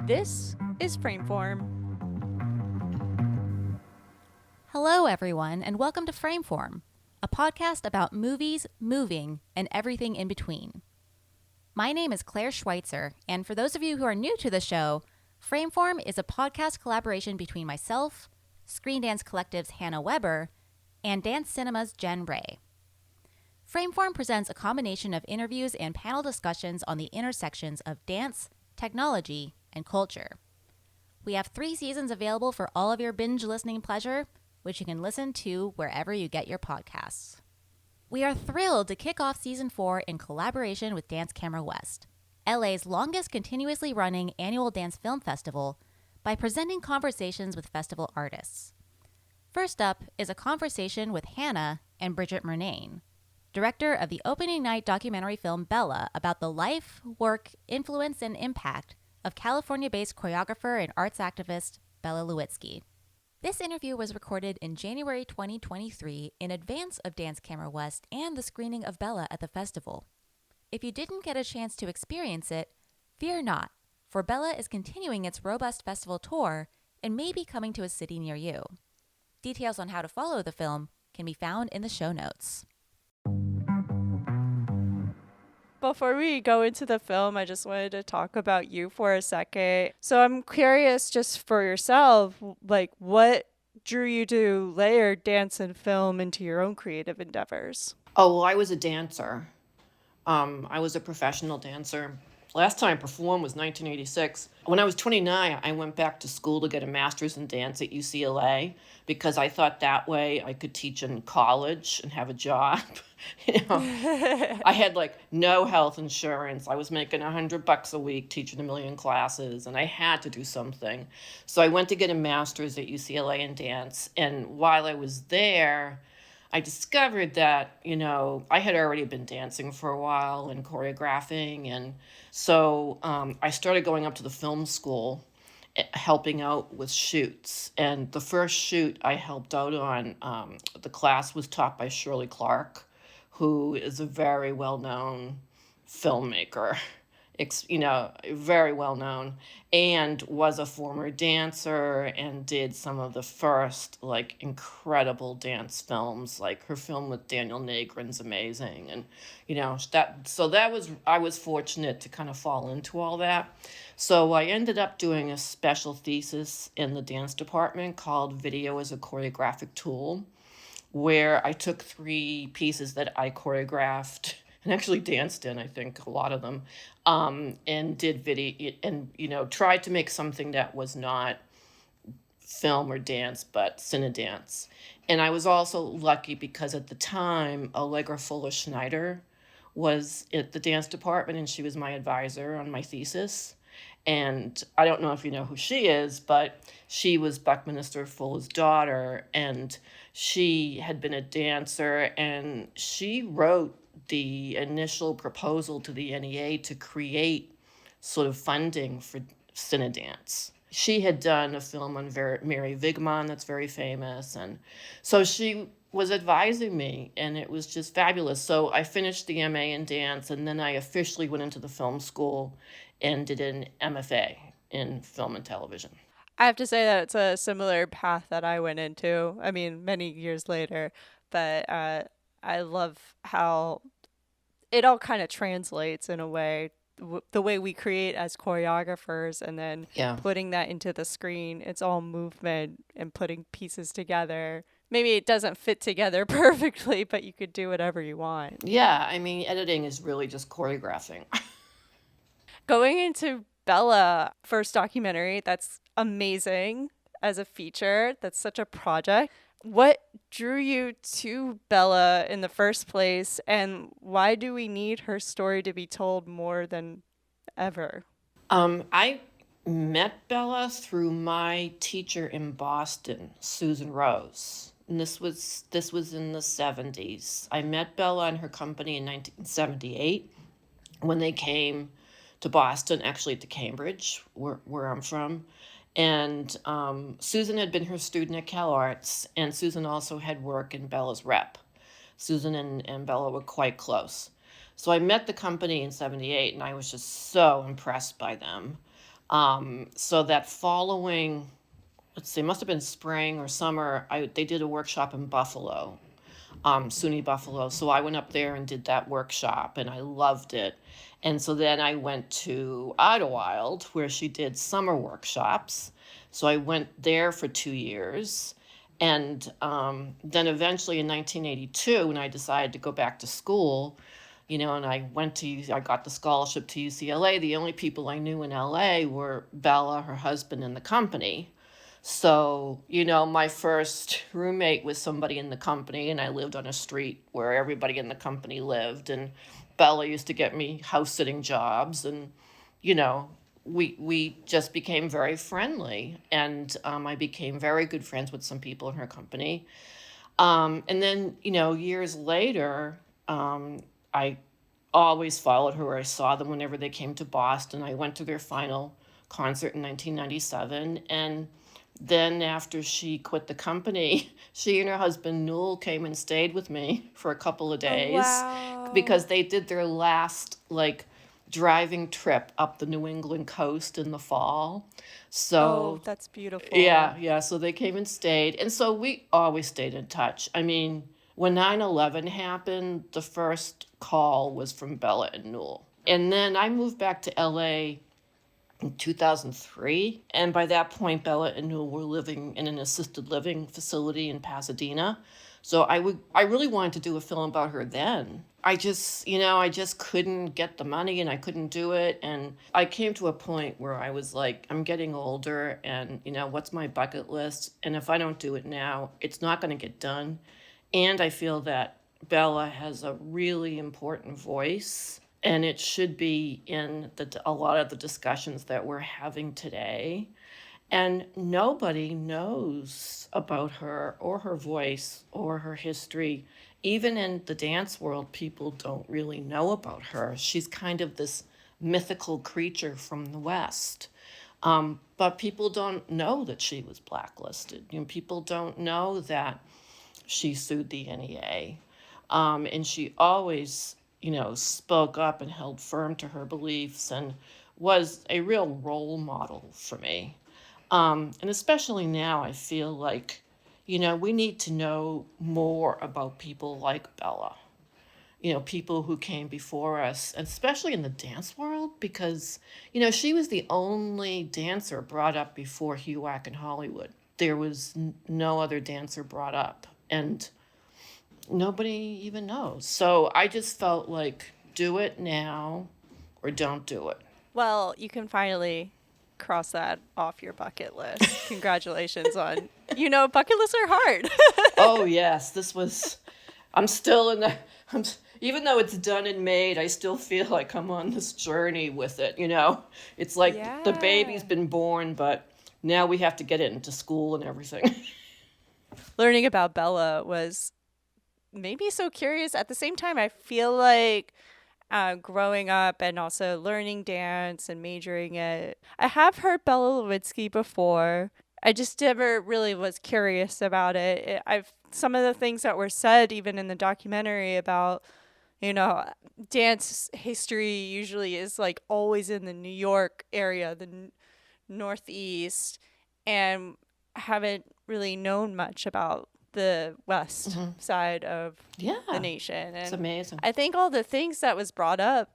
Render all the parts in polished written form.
This is Frameform. Hello, everyone, and welcome to Frameform, a podcast about movies, moving, and everything in between. My name is Claire Schweitzer, and for those of you who are new to the show, Frameform is a podcast collaboration between myself, Screen Dance Collective's Hannah Weber, and Dance Cinema's Jen Ray. Frameform presents a combination of interviews and panel discussions on the intersections of dance, technology, and culture. We have 3 seasons available for all of your binge listening pleasure, which you can listen to wherever you get your podcasts. We are thrilled to kick off Season 4 in collaboration with Dance Camera West, LA's longest continuously running annual dance film festival, by presenting conversations with festival artists. First up is a conversation with Hannah and Bridget Murnane, director of the opening night documentary film Bella, about the life, work, influence, and impact of California-based choreographer and arts activist Bella Lewitzky. This interview was recorded in January 2023 in advance of Dance Camera West and the screening of Bella at the festival. If you didn't get a chance to experience it, fear not, for Bella is continuing its robust festival tour and may be coming to a city near you. Details on how to follow the film can be found in the show notes. Before we go into the film, I just wanted to talk about you for a second. So I'm curious, just for yourself, like what drew you to layer dance and film into your own creative endeavors? Oh, well, I was a dancer. I was a professional dancer. Last time I performed was 1986. When I was 29, I went back to school to get a master's in dance at UCLA because I thought that way I could teach in college and have a job. I had like no health insurance. I was making $100 a week teaching 1 million classes, and I had to do something. So I went to get a master's at UCLA in dance, and while I was there, I discovered that, I had already been dancing for a while and choreographing. And so I started going up to the film school, helping out with shoots. And the first shoot I helped out on, the class was taught by Shirley Clark, who is a very well-known filmmaker. Very well known, and was a former dancer and did some of the first incredible dance films. Like her film with Daniel Nagrin's amazing, and I was fortunate to kind of fall into all that. So I ended up doing a special thesis in the dance department called Video as a Choreographic Tool, where I took 3 pieces that I choreographed and actually danced in, I think, a lot of them, and did video and, tried to make something that was not film or dance, but cine-dance. And I was also lucky because at the time, Allegra Fuller-Schneider was at the dance department, and she was my advisor on my thesis. And I don't know if you know who she is, but she was Buckminster Fuller's daughter, and she had been a dancer, and she wrote the initial proposal to the NEA to create sort of funding for Cinedance. She had done a film on Mary Vigman that's very famous, and so she was advising me, and it was just fabulous. So I finished the MA in dance, and then I officially went into the film school and did an MFA in film and television. I have to say that it's a similar path that I went into. I mean, many years later, but I love how it all kind of translates in a way, the way we create as choreographers, and then putting that into the screen. It's all movement and putting pieces together. Maybe it doesn't fit together perfectly, but you could do whatever you want. Yeah, I mean, editing is really just choreographing. Going into Bella, first documentary, that's amazing as a feature. That's such a project. What drew you to Bella in the first place, and why do we need her story to be told more than ever? I met Bella through my teacher in Boston, Susan Rose. And this was in the 70s. I met Bella and her company in 1978 when they came to Boston, actually to Cambridge, where I'm from. And Susan had been her student at CalArts, and Susan also had work in Bella's rep. Susan and Bella were quite close. So I met the company in 78, and I was just so impressed by them. So that following, let's see, it must have been spring or summer, they did a workshop in Buffalo, SUNY Buffalo. So I went up there and did that workshop, and I loved it. And so then I went to Idlewild, where she did summer workshops. So I went there for 2 years. And then eventually in 1982, when I decided to go back to school, and I got the scholarship to UCLA. The only people I knew in LA were Bella, her husband, and the company. So, my first roommate was somebody in the company, and I lived on a street where everybody in the company lived. And Bella used to get me house sitting jobs, and, we just became very friendly. And I became very good friends with some people in her company. And then, years later, I always followed her. I saw them whenever they came to Boston. I went to their final concert in 1997. And then after she quit the company, she and her husband Newell came and stayed with me for a couple of days. Wow. Because they did their last driving trip up the New England coast in the fall. So that's beautiful. yeah. So they came and stayed. And so we always stayed in touch. I mean, when 9/11 happened, the first call was from Bella and Newell. And then I moved back to LA in 2003. And by that point, Bella and Newell were living in an assisted living facility in Pasadena. So I really wanted to do a film about her then. I just couldn't get the money, and I couldn't do it. And I came to a point where I was like, I'm getting older, and what's my bucket list? And if I don't do it now, it's not going to get done. And I feel that Bella has a really important voice, and it should be in a lot of the discussions that we're having today. And nobody knows about her or her voice or her history. Even in the dance world, people don't really know about her. She's kind of this mythical creature from the West. But people don't know that she was blacklisted. People don't know that she sued the NEA. And she always, spoke up and held firm to her beliefs and was a real role model for me. And especially now, I feel like, we need to know more about people like Bella, people who came before us, especially in the dance world, because, she was the only dancer brought up before HUAC in Hollywood. There was no other dancer brought up, and nobody even knows. So I just felt like, do it now or don't do it. Well, you can finally cross that off your bucket list. Congratulations on, bucket lists are hard. Oh, yes. I'm still even though it's done and made, I still feel like I'm on this journey with it, It's like the baby's been born, but now we have to get it into school and everything. Learning about Bella was made me so curious. At the same time, I feel like growing up and also learning dance and majoring it, I have heard Bella Lewitzky before. I just never really was curious about it. Some of the things that were said, even in the documentary, about dance history usually is always in the New York area, the Northeast, and haven't really known much about the west side of the nation. And it's amazing. I think all the things that was brought up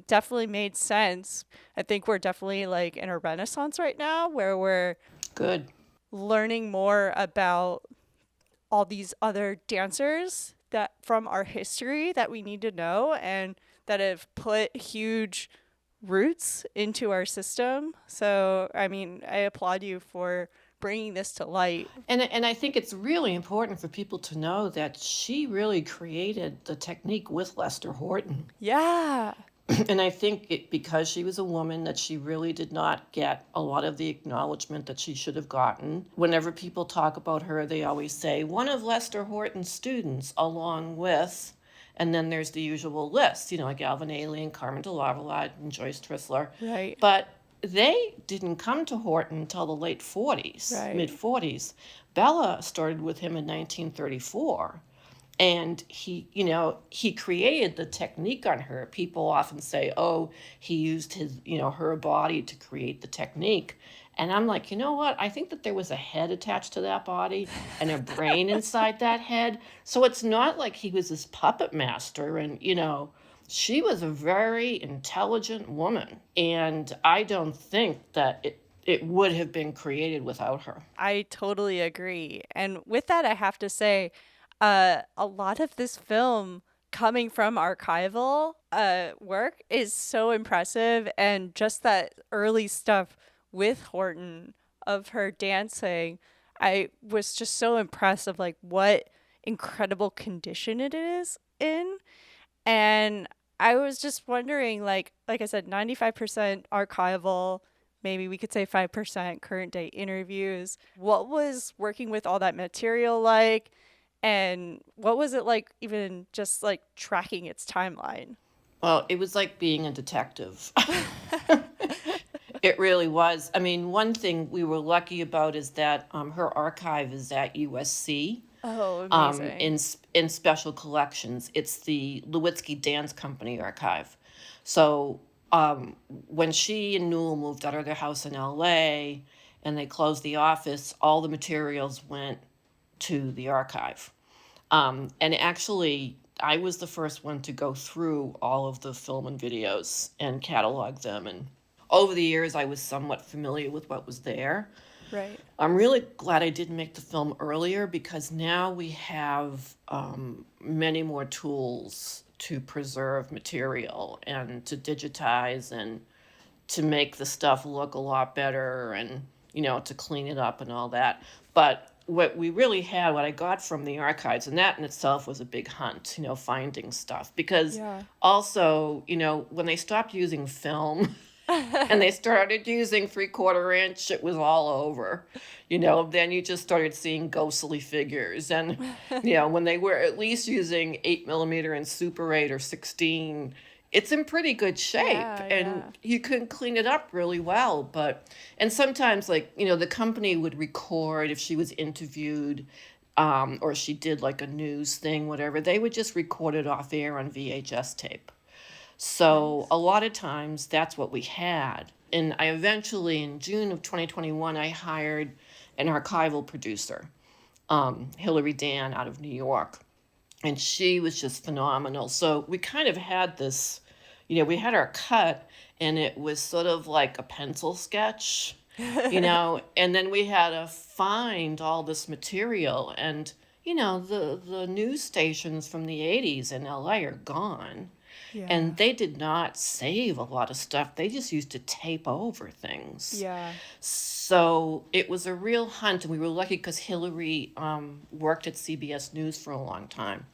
definitely made sense. I think we're definitely in a renaissance right now where we're good learning more about all these other dancers that from our history that we need to know and that have put huge roots into our system. So, I mean, I applaud you for bringing this to light. And I think it's really important for people to know that she really created the technique with Lester Horton. Yeah. And I think because she was a woman that she really did not get a lot of the acknowledgement that she should have gotten. Whenever people talk about her, they always say one of Lester Horton's students along with, and then there's the usual list, like Alvin Ailey and Carmen de Lavalade and Joyce Trissler. Right. But they didn't come to Horton until the late 40s, mid-40s. Bella started with him in 1934. And he created the technique on her. People often say, oh, he used her body to create the technique. And I'm like, you know what? I think that there was a head attached to that body and a brain inside that head. So it's not like he was this puppet master. And, she was a very intelligent woman. And I don't think that it would have been created without her. I totally agree. And with that, I have to say, a lot of this film coming from archival work is so impressive. And just that early stuff with Horton of her dancing, I was just so impressed of like what incredible condition it is in. And I was just wondering, like I said, 95% archival, maybe we could say 5% current day interviews. What was working with all that material like? And what was it like even just like tracking its timeline? Well, it was like being a detective. It really was. I mean, one thing we were lucky about is that her archive is at USC. Oh, amazing. In special collections. It's the Lewitzky Dance Company archive. So when she and Newell moved out of their house in LA and they closed the office, all the materials went to the archive. And actually, I was the first one to go through all of the film and videos and catalog them. And over the years, I was somewhat familiar with what was there. Right. I'm really glad I didn't make the film earlier because now we have many more tools to preserve material and to digitize and to make the stuff look a lot better and, to clean it up and all that. But what we really had, what I got from the archives, and that in itself was a big hunt, finding stuff. Because also, when they stopped using film and they started using 3/4 inch, it was all over. Then you just started seeing ghostly figures. And, when they were at least using 8mm and Super 8 or 16, it's in pretty good shape. And you can clean it up really well. And sometimes, the company would record if she was interviewed or she did like a news thing, whatever. They would just record it off air on VHS tape. So a lot of times that's what we had. And I eventually, in June of 2021, I hired an archival producer, Hillary Dan out of New York. And she was just phenomenal. So we kind of had this, we had our cut and it was sort of like a pencil sketch, and then we had to find all this material. And, the news stations from the 80s in LA are gone. Yeah. And they did not save a lot of stuff. They just used to tape over things. Yeah. So it was a real hunt. And we were lucky because Hillary worked at CBS News for a long time.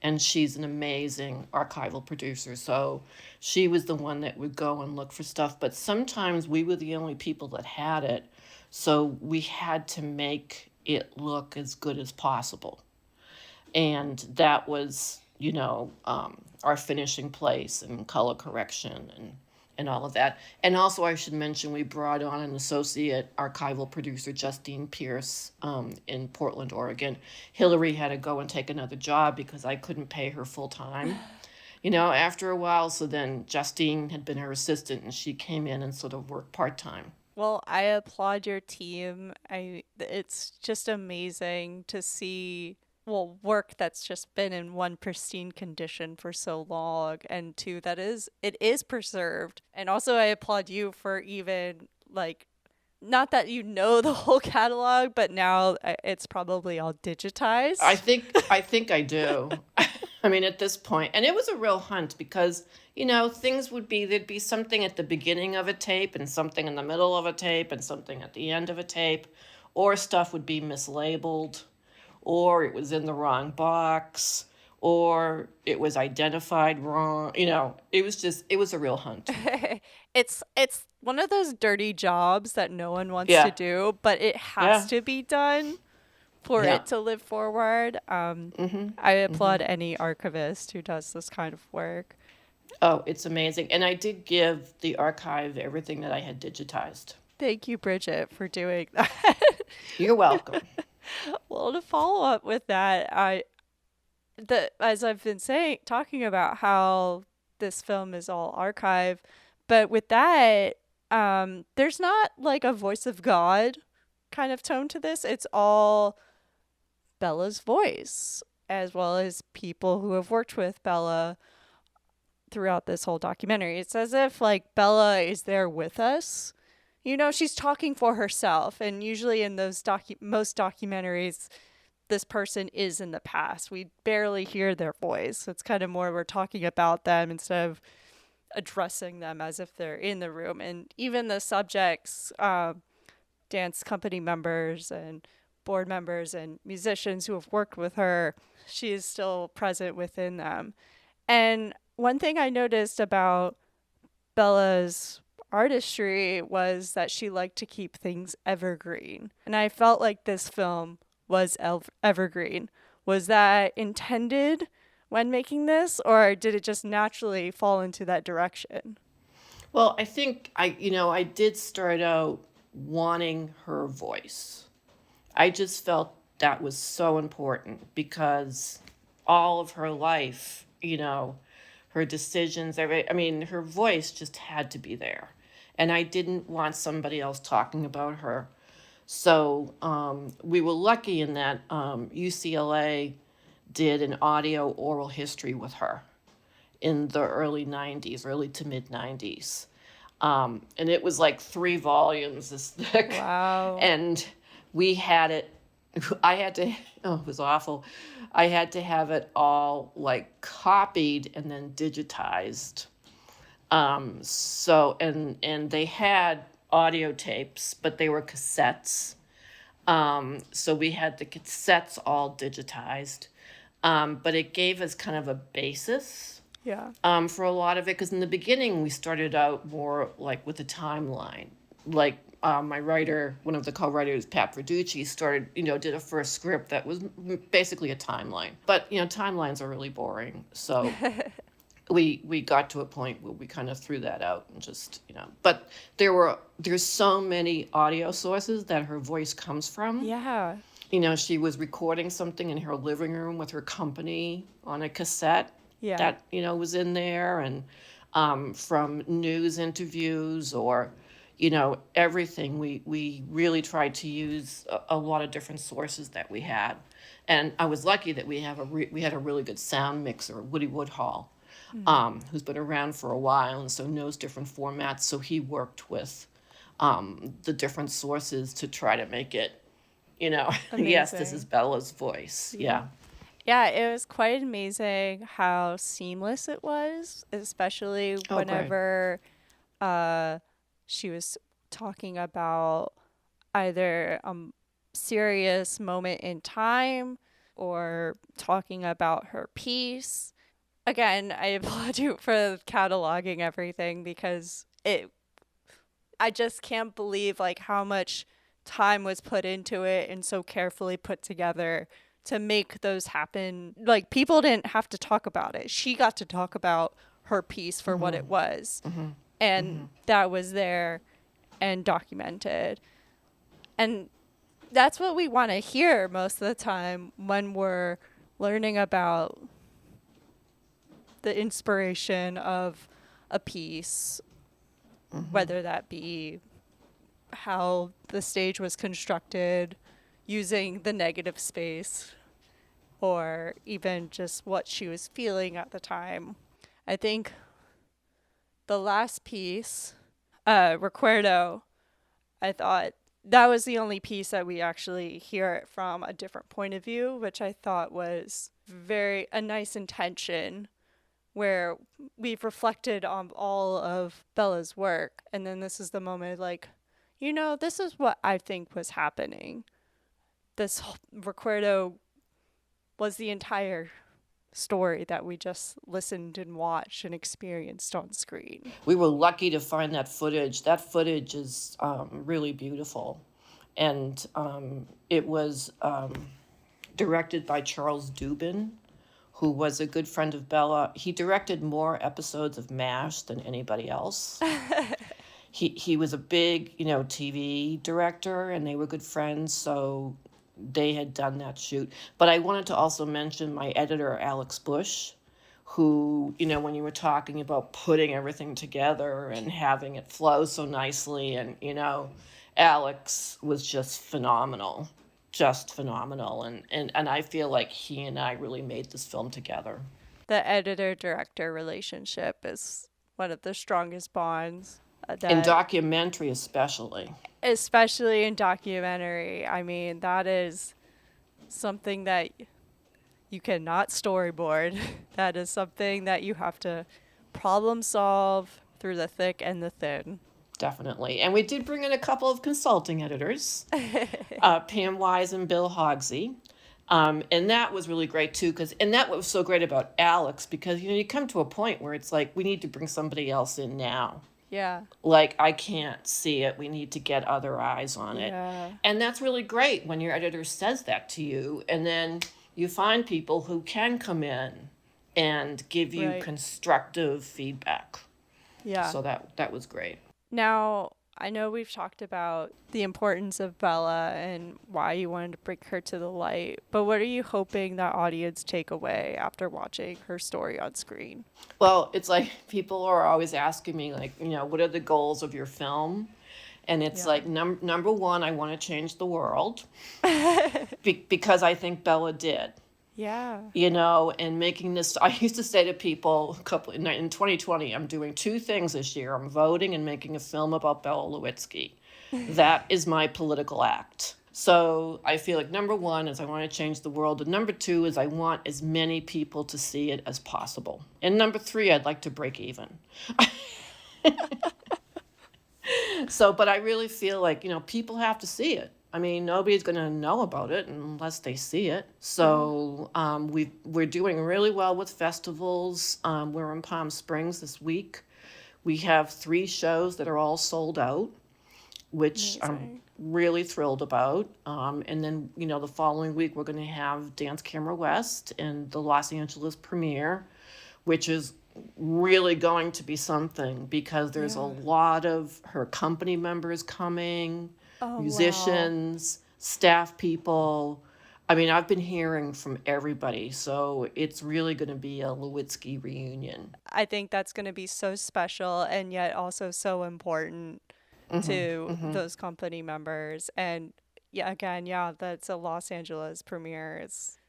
And she's an amazing archival producer. So she was the one that would go and look for stuff. But sometimes we were the only people that had it. So we had to make it look as good as possible. And that was, our finishing place and color correction and all of that. And also I should mention we brought on an associate archival producer, Justine Pierce, in Portland, Oregon. Hillary had to go and take another job because I couldn't pay her full time, after a while. So then Justine had been her assistant and she came in and sort of worked part-time. Well, I applaud your team. It's just amazing to see work that's just been in one pristine condition for so long, and two, it is preserved. And also I applaud you for even not that the whole catalog, but now it's probably all digitized. I think I do. I mean, at this point, and it was a real hunt because, there'd be something at the beginning of a tape and something in the middle of a tape and something at the end of a tape, or stuff would be mislabeled, or it was in the wrong box, or it was identified wrong. It was a real hunt. It's one of those dirty jobs that no one wants to do, but it has to be done for it to live forward. I applaud any archivist who does this kind of work. Oh, it's amazing. And I did give the archive everything that I had digitized. Thank you, Bridget, for doing that. You're welcome. Well, to follow up with that, as I've been talking about how this film is all archive, but with that, there's not like a voice of God kind of tone to this. It's all Bella's voice, as well as people who have worked with Bella throughout this whole documentary. It's as if like Bella is there with us. You know, she's talking for herself, and usually in those most documentaries, this person is in the past. We barely hear their voice. It's kind of more we're talking about them instead of addressing them as if they're in the room. And even the subjects, dance company members and board members and musicians who have worked with her, she is still present within them. And one thing I noticed about Bella's artistry was that she liked to keep things evergreen. And I felt like this film was evergreen. Was that intended when making this, or did it just naturally fall into that direction? Well, I think I did start out wanting her voice. I just felt that was so important because all of her life, her decisions, her voice just had to be there. And I didn't want somebody else talking about her. So we were lucky in that UCLA did an audio oral history with her in the early 90s, early to mid 90s. And it was like 3 volumes this thick. Wow. And we had it, it was awful. I had to have it all like copied and then digitized. And they had audio tapes, but they were cassettes. So we had the cassettes all digitized. But it gave us kind of a basis Yeah. for a lot of it, because in the beginning we started out more like with a timeline. Like my writer, one of the co-writers, Pat Verducci, did a first script that was basically a timeline. But, timelines are really boring. So we got to a point where we kind of threw that out and just, but there's so many audio sources that her voice comes from. Yeah. She was recording something in her living room with her company on a cassette. Yeah. That, was in there, and from news interviews or, everything. We really tried to use a lot of different sources that we had. And I was lucky that we had a really good sound mixer, Woody Woodhall, who's been around for a while and so knows different formats. So he worked with the different sources to try to make it, yes, this is Bella's voice. Yeah. Yeah, it was quite amazing how seamless it was, especially whenever she was talking about either a serious moment in time or talking about her piece. Again, I applaud you for cataloging everything because I just can't believe like how much time was put into it and so carefully put together to make those happen. Like, people didn't have to talk about it. She got to talk about her piece for what it was. And that was there and documented. And that's what we want to hear most of the time when we're learning about the inspiration of a piece, whether that be how the stage was constructed using the negative space or even just what she was feeling at the time. I think the last piece, Recuerdo, I thought that was the only piece that we actually hear it from a different point of view, which I thought was a nice intention where we've reflected on all of Bella's work. And then this is the moment like, this is what I think was happening. This Recuerdo was the entire story that we just listened and watched and experienced on screen. We were lucky to find that footage. That footage is really beautiful. And it was directed by Charles Dubin, who was a good friend of Bella. He directed more episodes of MASH than anybody else. He was a big, TV director, and they were good friends. So they had done that shoot. But I wanted to also mention my editor, Alex Bush, who, when you were talking about putting everything together and having it flow so nicely, and, Alex was just phenomenal. Just phenomenal. And I feel like he and I really made this film together. The editor-director relationship is one of the strongest bonds. In documentary especially. Especially in documentary. I mean, that is something that you cannot storyboard. That is something that you have to problem solve through the thick and the thin. Definitely. And we did bring in a couple of consulting editors, Pam Wise and Bill Hogsey. And that was really great too, and that was so great about Alex, because, you come to a point where it's like, we need to bring somebody else in now. Yeah. Like, I can't see it. We need to get other eyes on it. Yeah. And that's really great when your editor says that to you. And then you find people who can come in and give you constructive feedback. Yeah. So that was great. Now, I know we've talked about the importance of Bella and why you wanted to bring her to the light, but what are you hoping that audience take away after watching her story on screen? Well, it's like people are always asking me, like, what are the goals of your film? And it's like, number one, I want to change the world because I think Bella did. Yeah. And making this, I used to say to people in 2020, I'm doing two things this year. I'm voting and making a film about Bella Lewitzky. That is my political act. So I feel like number one is I want to change the world. And number two is I want as many people to see it as possible. And number three, I'd like to break even. But I really feel like, people have to see it. I mean, nobody's going to know about it unless they see it. So we're doing really well with festivals. We're in Palm Springs this week. We have 3 shows that are all sold out, which I'm really thrilled about. And then, the following week, we're going to have Dance Camera West and the Los Angeles premiere, which is really going to be something because there's a lot of her company members coming. Musicians, staff people. I mean, I've been hearing from everybody, so it's really going to be a Lewitzky reunion. I think that's going to be so special and yet also so important to those company members. And that's a Los Angeles premiere. It's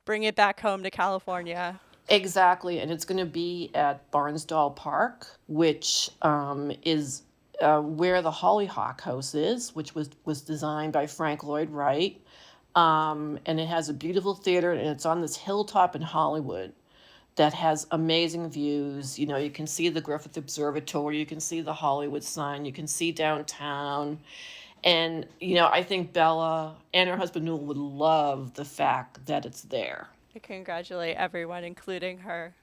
bring it back home to California. Exactly, and it's going to be at Barnsdall Park, which is where the Hollyhock House is, which was designed by Frank Lloyd Wright. And it has a beautiful theater, and it's on this hilltop in Hollywood that has amazing views. You can see the Griffith Observatory, you can see the Hollywood sign, you can see downtown. And, I think Bella and her husband Newell would love the fact that it's there. I congratulate everyone, including her.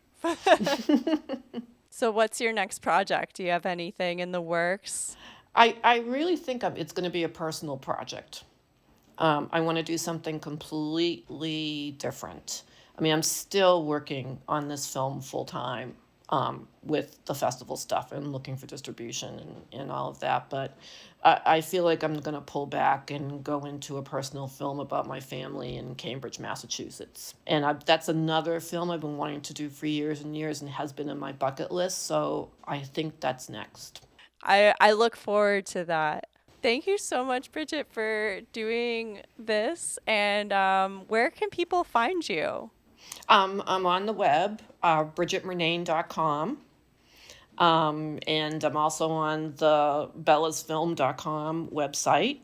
So what's your next project? Do you have anything in the works? I really think it's going to be a personal project. I want to do something completely different. I mean, I'm still working on this film full time with the festival stuff and looking for distribution and all of that. But I feel like I'm going to pull back and go into a personal film about my family in Cambridge, Massachusetts. And that's another film I've been wanting to do for years and years and has been in my bucket list. So I think that's next. I look forward to that. Thank you so much, Bridget, for doing this. And where can people find you? I'm on the web, bridgetmurnane.com. And I'm also on the bellasfilm.com website.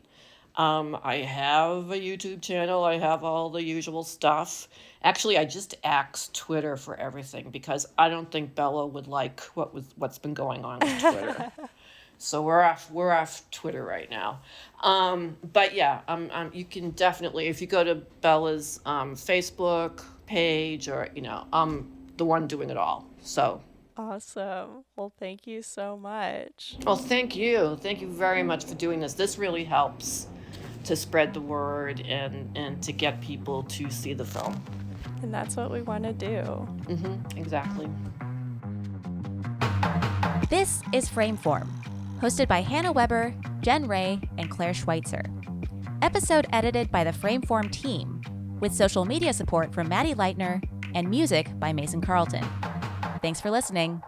I have a YouTube channel. I have all the usual stuff. Actually, I just axed Twitter for everything because I don't think Bella would like what's been going on with Twitter. So we're off Twitter right now. But yeah, you can definitely, if you go to Bella's Facebook page, or I'm the one doing it all. So awesome. Well, thank you so much. Well, thank you very much for doing this. This really helps to spread the word and to get people to see the film. And that's what we want to do. Exactly. This is Frameform, hosted by Hannah Weber, Jen Ray, and Claire Schweitzer. Episode edited by the Frameform team, with social media support from Maddie Leitner and music by Mason Carlton. Thanks for listening.